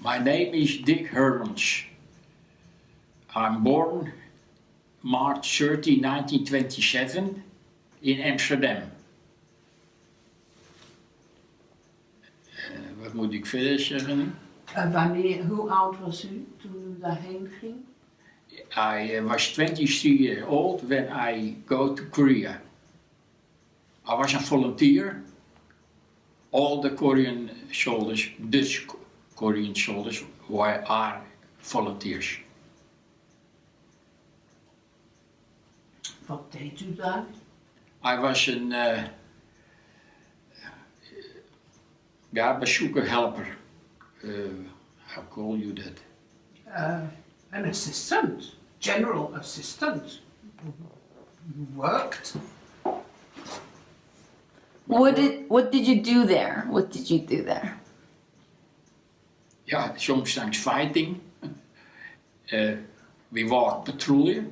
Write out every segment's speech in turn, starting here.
My name is Dick Hermans. I'm born March 30, 1927 in Amsterdam. Wat moet ik verder zeggen? Hoe oud was u toen u daarheen ging? I was 23 years old when I go to Korea. I was a volunteer. All the Korean soldiers, Dutch Korean soldiers, are volunteers. Wat deed u daar? I was een bezoekerhelper. How call you that? An assistant, general assistant. You worked. What did you do there? What did you do there? Ja, sometimes fighting. We walked patrouille.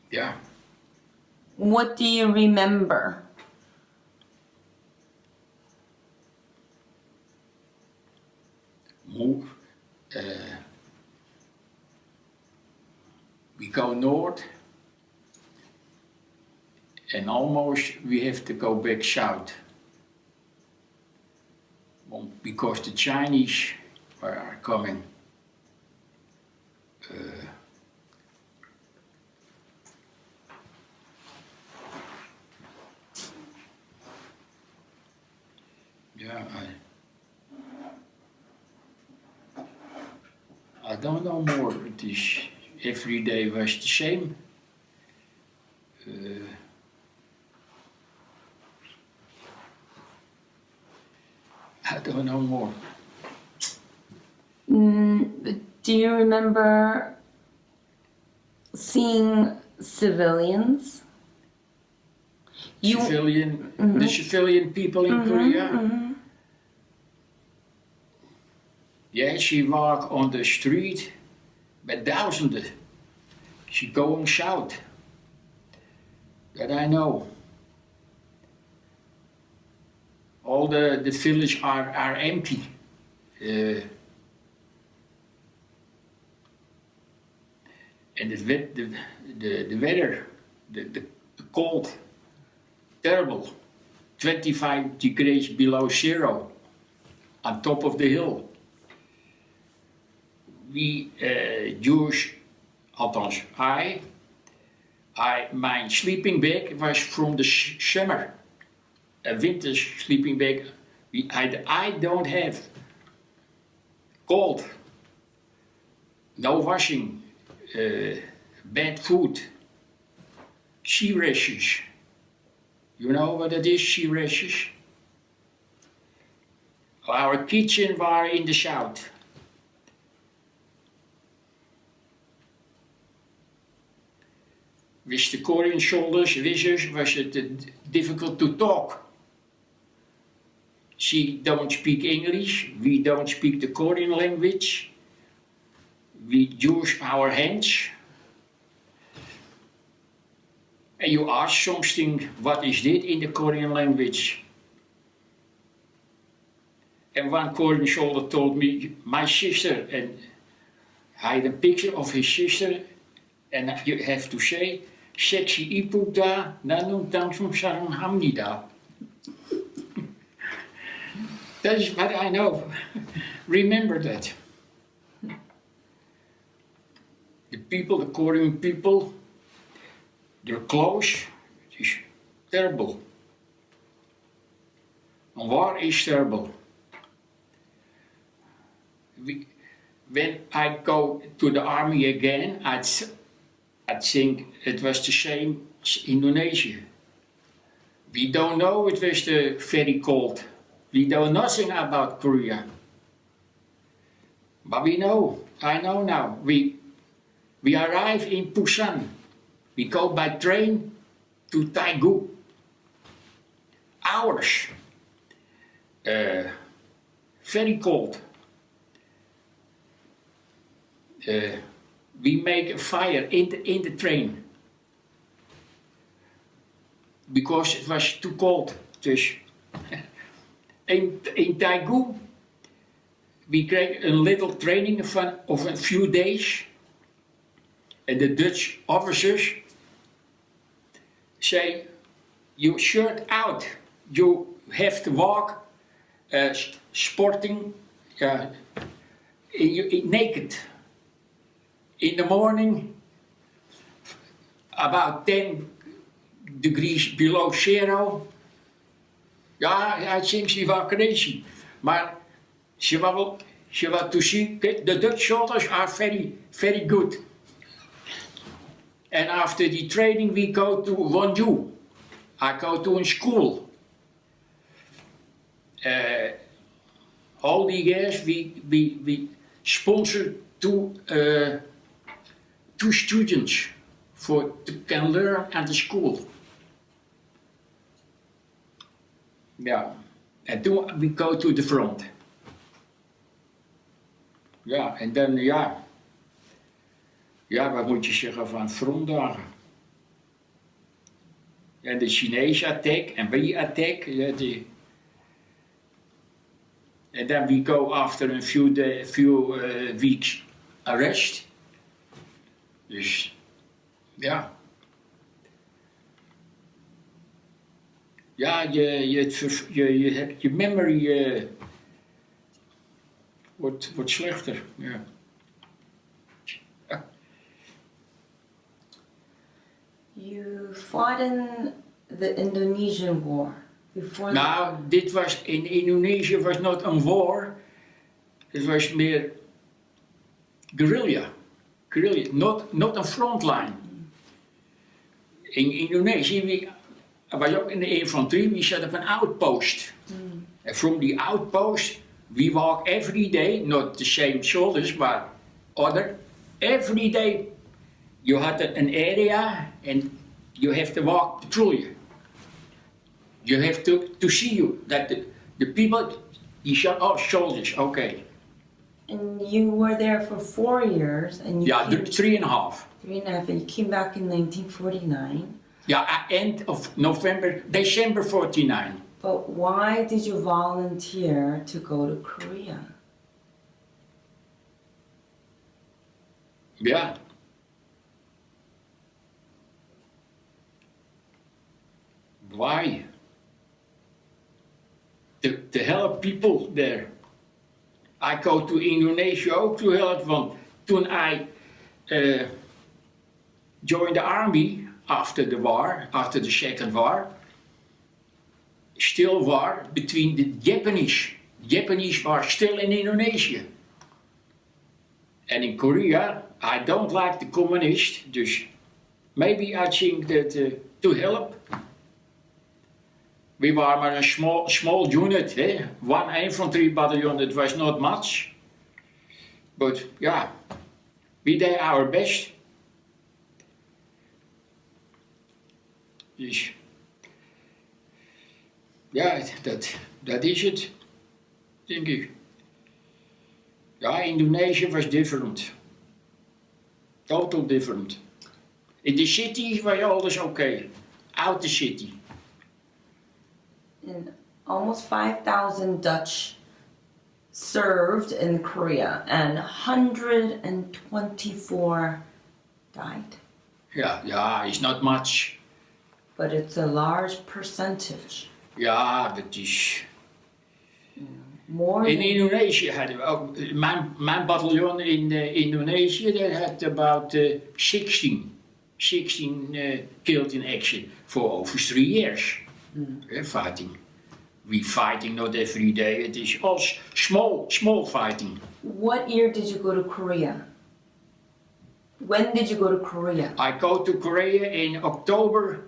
Ja. What do you remember? We go north and almost we have to go back south because the Chinese are coming. I don't know more. It is every day was the same. I don't know more. Do you remember seeing civilians? The civilian people in Korea? Mm-hmm. Yeah, she walk on the street met duizenden. She going south. That I know. All the villages are empty. And the weather, the cold, terrible. 25 degrees below zero on top of the hill. We Jewish, althans my sleeping bag was from the summer. A winter sleeping bag. I don't have cold, no washing, bad food, sea rashes. You know what it is, sea rashes? Our kitchen was in the south. With the Korean soldiers, was it difficult to talk. She don't speak English, we don't speak the Korean language. We use our hands. And you ask something, what is this in the Korean language? And one Korean soldier told me, my sister, and I had a picture of his sister, and you have to say, sexy iputa, nanum tangsum sarang hamnida. That is what I know. Remember that. The people, the Korean people, their clothes, it is terrible. And war is terrible. When I go to the army again, I think it was the same as Indonesia. We don't know it was very cold. We know nothing about Korea. But we know, I know now. We arrive in Busan. We go by train to Taegu. Hours. Very cold. We make a fire in the train. Because it was too cold. Dus in Taegu, we kreeg een little training of a few days. And the Dutch officers say, you shirt out, you have to walk sporting naked. In the morning, about 10 degrees below zero. Ja, I think she was crazy. Maar she was to see, the Dutch soldiers are very, very good. And after the training we go to Wonju. I go to a school. All the years we sponsor two students to can learn at the school. Ja, en toen we go to the front. Ja, en dan ja, wat moet je zeggen van frontdagen? En de Chinese attack en we attack. Ja, and then we go after a few weeks arrest. Dus ja. Ja, je memory wordt slechter. Ja. You fought in the Indonesian War. Nou, dit was in Indonesië was not een war. Het was meer guerrilla, not a frontline. In Indonesië was ook in de infanterie. We set up an outpost. And from the outpost, we walk every day, not the same soldiers, but other. Every day, you had an area, and you have to walk patrouille. You have to see you that the people, you shot soldiers, okay. And you were there for 4 years, and you Yeah, 3.5. 3.5, and you came back in 1949. Yeah, end of December 49. But why did you volunteer to go to Korea? Yeah. Why? To help people there. I go to Indonesia ook to help, want toen I joined the army after the war, after the second war, still war between the Japanese. Japanese were still in Indonesia. And in Korea, I don't like the communists, dus maybe I think that to help. We were maar a small unit, eh? One infantry battalion, it was not much. But yeah, we did our best. Dus ja, dat is het, denk ik. Ja, Indonesië was different. Total different. In the city was alles okay. Out the city. And almost 5,000 Dutch served in Korea, and 124 died. Ja, it's not much. But it's a large percentage. Ja, dat is... More In than Indonesië hadden we ook... Mijn bataljon in Indonesië, that had about 16 killed in action for over 3 years. Fighting. We fighting not every day. It is all small fighting. What year did you go to Korea? When did you go to Korea? I go to Korea in October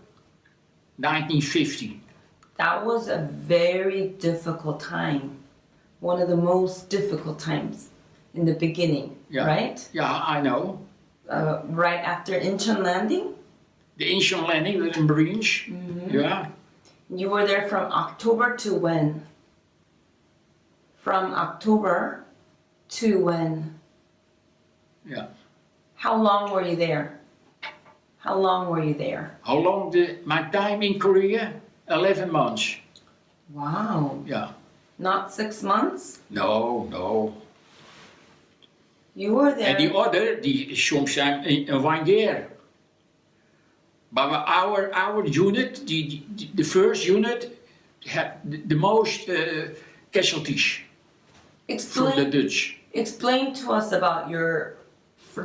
1950. That was a very difficult time. One of the most difficult times in the beginning, Yeah. right? Yeah, I know. Right after Incheon landing? The Incheon landing with the Marines. Yeah. You were there from October to when? From October to when? Yeah. How long were you there? How long were you there? How long my time in Korea? 11 months. Wow. Yeah. Not 6 months? No, no. You were there. En die other, die soms zijn in 1 year. But our unit, the first unit, had the most casualties from the Dutch. Explain to us about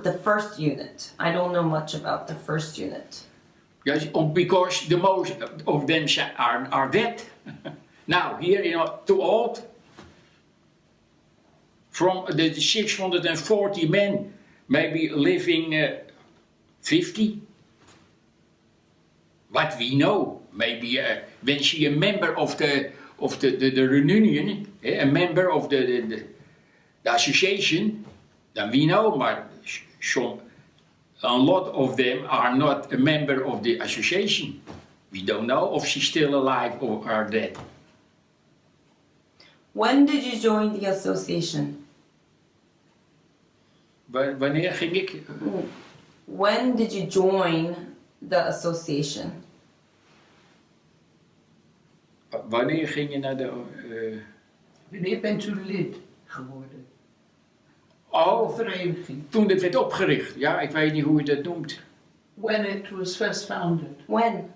the first unit. I don't know much about the first unit. Yes, because the most of them are dead. Now, here, too old. From the 640 men, maybe living 50. What we know, maybe when she a member of the reunion, a member of the association, then we know, but a lot of them are not a member of the association. We don't know if she's still alive or are dead. When did you join the association? Wanneer ging ik? When did you join the association? Wanneer ging je naar de... Wanneer bent u lid geworden? Oh, Vereniging. toen het werd opgericht. Ja, ik weet niet hoe je dat noemt. When it was first founded. When?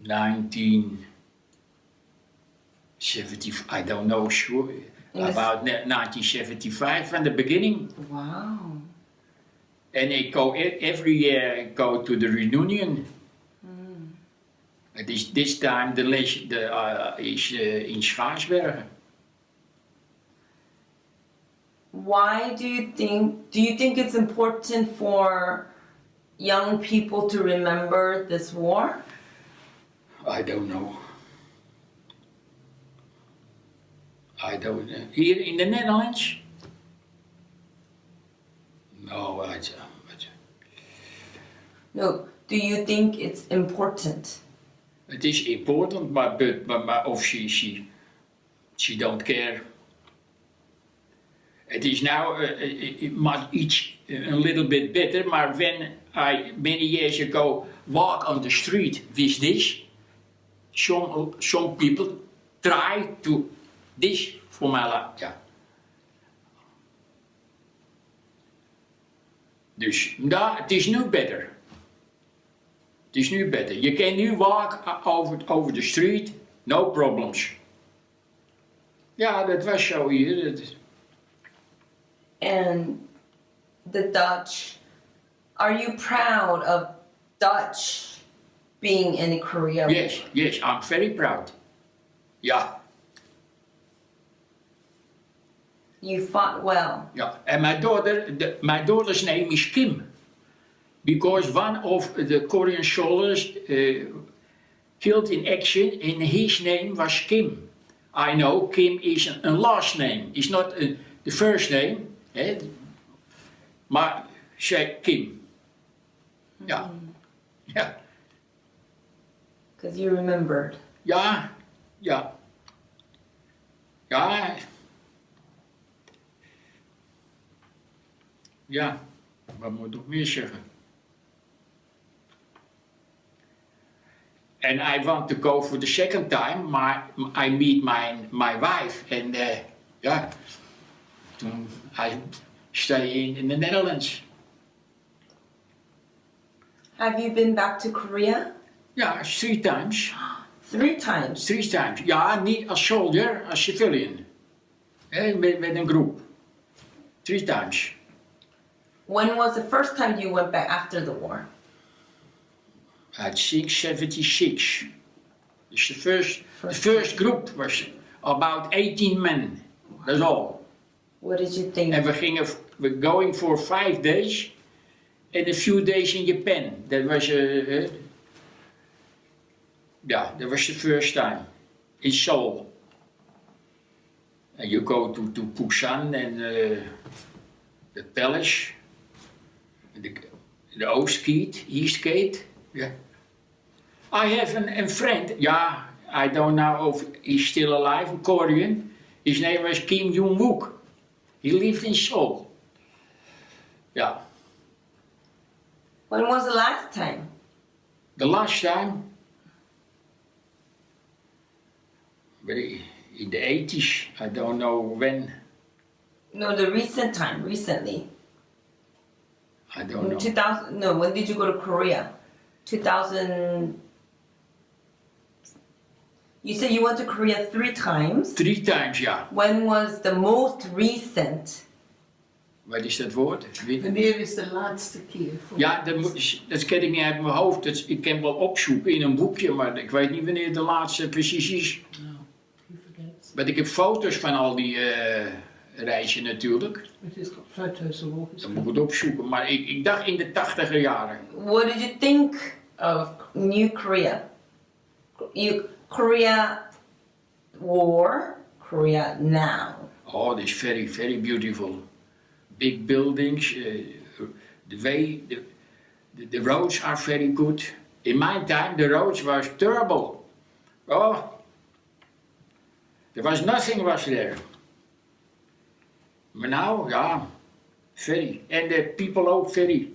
1975, I don't know, sure. About 1975, from the beginning. Wow. And I go every year. I go to the reunion. This time the is in Schaarsbergen. Why do you think it's important for young people to remember this war? I don't know. Here in the Netherlands? No, No, do you think it's important? it is important, but of she don't care. It is now much a little bit better, but when I many years ago walk on the street with this, some people try to this for my life. Ja. Dus het is nu beter. Het is nu beter. Je kan nu walk over the street, no problems. Ja, dat was zo hier. And the Dutch, are you proud of Dutch being in Korea? Yes, I'm very proud. Ja. You fought well. Ja, and my daughter's name is Kim, because one of the Korean soldiers killed in action, and his name was Kim. I know Kim is a last name, it's not the first name, maar say Kim. Ja, ja. Because you remembered. Ja. Ja, wat moet ik nog meer zeggen? And I want to go for the second time, I meet my wife, and I stay in the Netherlands. Have you been back to Korea? Ja, 3 times. 3 times? 3 times. Ja, niet als soldier, als civilian. Met een groep. 3 times. When was the first time you went back after the war? I think 76. Dus the first group was about 18 men. That's all. What did you think? And we're going for 5 days and a few days in Japan. That was that was the first time in Seoul. And you go to Busan and the palace, the East Gate. Yeah. I have a friend. Yeah, I don't know if he's still alive. A Korean. His name was Kim Jong-wook. He lived in Seoul. Yeah. When was the last time? The last time, very in the 80s. I don't know when. No, the recent time, recently. I don't know. 2000, no, when did you go to Korea? 2000. You said you went to Korea 3 times. 3 times, ja. When was the most recent? Wat is dat woord? Wanneer is de laatste keer? Ja, dat ken ik niet uit mijn hoofd. Ik kan wel opzoeken in een boekje, maar ik weet niet wanneer de laatste precies is. Nou, you forget. Maar ik heb foto's van al die reizen natuurlijk. Het is foto's of all his Dan moet ik het opzoeken, maar ik dacht in de 80er jaren. What did you think of New Korea? Korea war, Korea now. Oh, this is very, very beautiful. Big buildings, the roads are very good. In my time, the roads was terrible. Oh, there was nothing was there. But now, yeah, very. And the people ook very.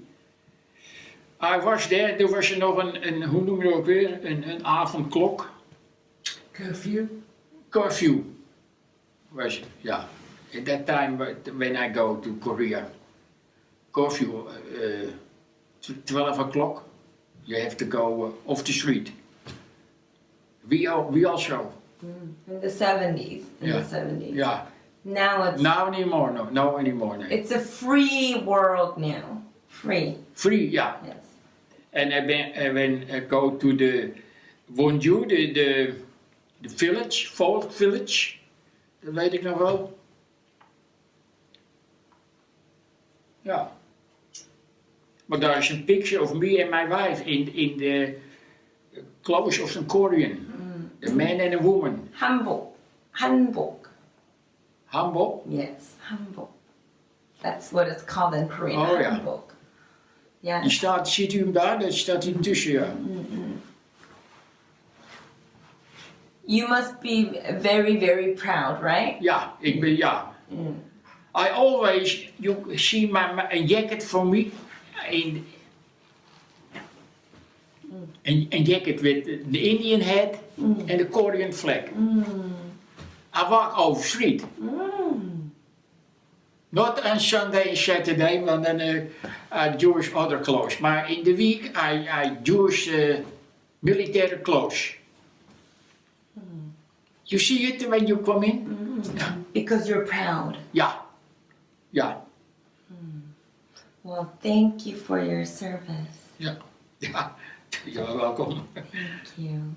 I was there, er was er nog een hoe noem je dat ook weer, een avondklok. Curfew. Was, yeah. At that time, when I go to Korea, curfew, 12 o'clock, you have to go off the street. We also. In the 70s. Yeah. The 70s. Yeah. Now it's. Now anymore, no anymore. No. It's a free world now. Free. Free, yeah. Yes. And when I go to the Wonju, the village, folk village, dat weet ik nog wel. Ja. Maar daar is een picture of me and my wife in the clothes of some Korean. A man and a woman. Hanbok. Hanbok. Hanbok? Yes, hanbok. That's what it's called in Korean. Oh, ja. Hanbok. Yeah. Die staat, ziet u hem daar? Dat staat hier tussen, ja. You must be very, very proud, right? Ja, ik ben, ja. I always, you see a jacket for me, a jacket with the Indian hat and the Korean flag. I walk over street. Not on Sunday and Saturday, want then Jewish other clothes. Maar in the week I Jewish military clothes. You see it when you come in? Yeah. Because you're proud. Ja. Ja. Well, thank you for your service. Ja. Ja. You're welcome. Thank you.